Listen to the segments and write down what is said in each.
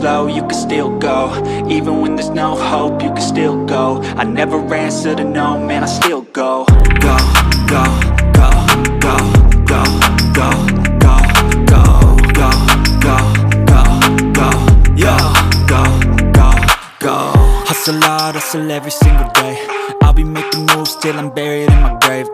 slow, you can still go. Even when there's no hope, you can still go. I never answer to no, man, I still go. Go, go, go, go, go, go, go, go, go, go, go, go, yo, go, go, go. Hustle hard, hustle every single day. I'll be making moves till I'm buried in my grave.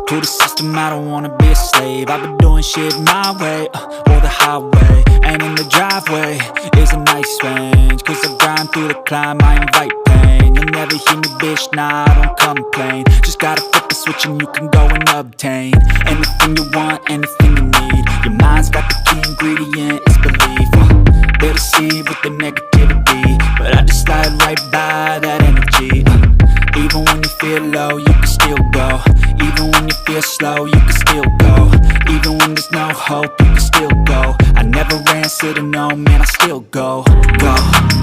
To the system, I don't wanna be a slave. I've been doing shit my way, or the highway. And in the driveway is a nice range, cause I grind through the climb, I invite pain. You'll never hear me, bitch, nah, I don't complain. Just gotta flip the switch and you can go and obtain anything you want, anything you need. Your mind's got the key ingredient, it's belief. They deceive with the negativity, but I just slide right by that energy. Even when you feel low, you can still go. Even when you feel slow, you can still go. Even when there's no hope, you can still go. I never answer to no, man, I still go. Go, go.